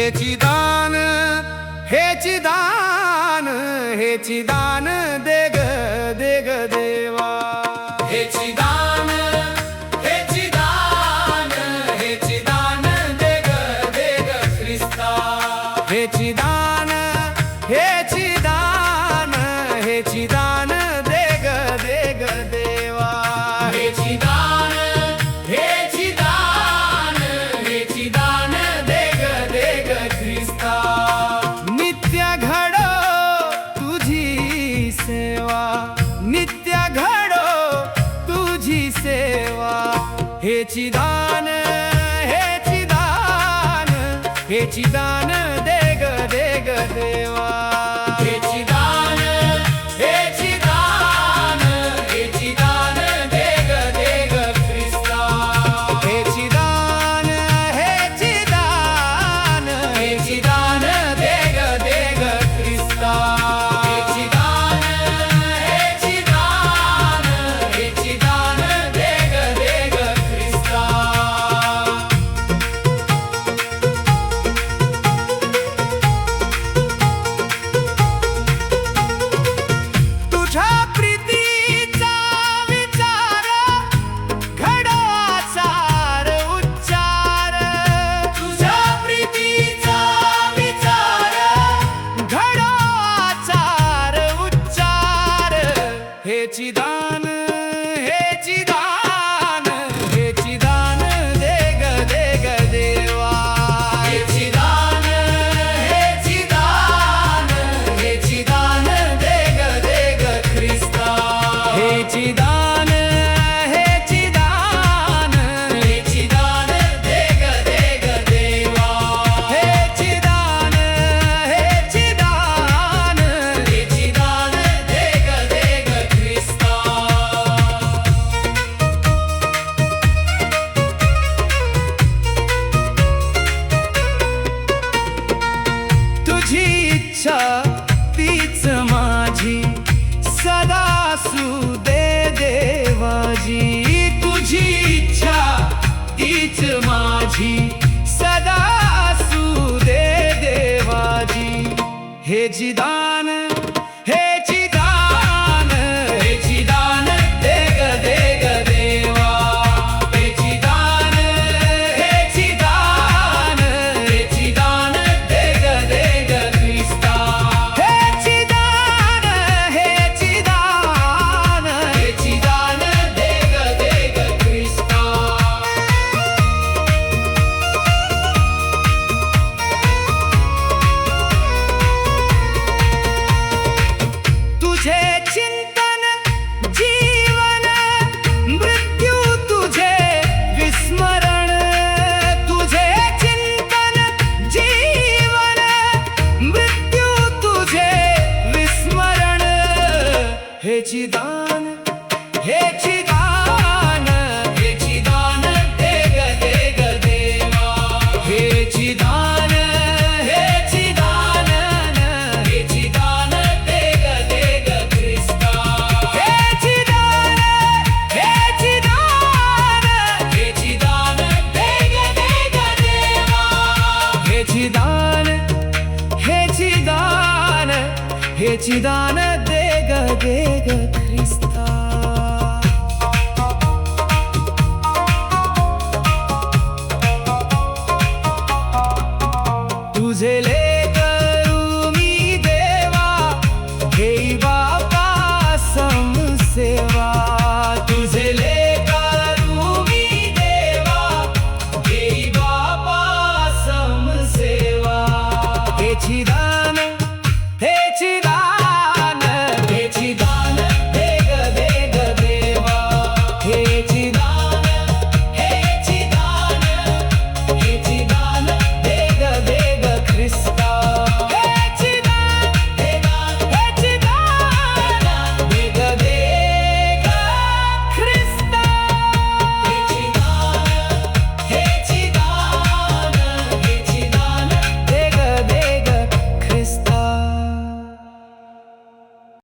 हेची दान हेची दान हेची दान देग देग देवा हेची दान हेची दान हेची दान देग देग ख्रिस्ता हेची दान हेची दान हेची दान देग देग देवा हेची दान हेची दान हेची दान देग देग ख्रिस्ता नित्य घडो तुझी सेवा नित्य घडो तुझी सेवा हेची दान हेची दान हेची दान देग देग देवा हेची दान हेची दान हेची दान देग देग ख्रिस्ता हेची दान हेची दान हेची दान देग देग ख्रिस्ता हेची दान हेची दान हेची दान देग देग ख्रिस्ता तुझ्या प्रीतीचा विचार घडो आचार उच्चार तुझ्या प्रीतीचा विचार घडो आचार उच्चार हेची दान हेची दान हेची दान देग देग देवा हेची दान हेची दान हेची दान देग देग ख्रिस्ता हेची दान हेची दान हेची दान देग देग देवा हेची दान हेची दान हेची दान देग देग ख्रिस्ता तुझी इच्छा तीच माझी सदा असू दे देवाजी तुझी इच्छा तीच माझी सदा असू दे देवाजी हेची दान हेची दान हेची दान देग देग देवा हेची दान हेची दान हेची दान देग देग ख्रिस्ता हेची दान हेची दान हेची दान देग देग ख्रिस्ता तुझे चिंतन जीवन मृत्यू तुझे विस्मरण तुझे चिंतन जीवन मृत्यू तुझे विस्मरण हेची दान हेची दान हेची दान देग देग देवा हेची दान हेची दान हेची दान देग देग ख्रिस्ता हेची दान हेची दान हेची दान देग देग देवा हेची दान हेची दान हेची दान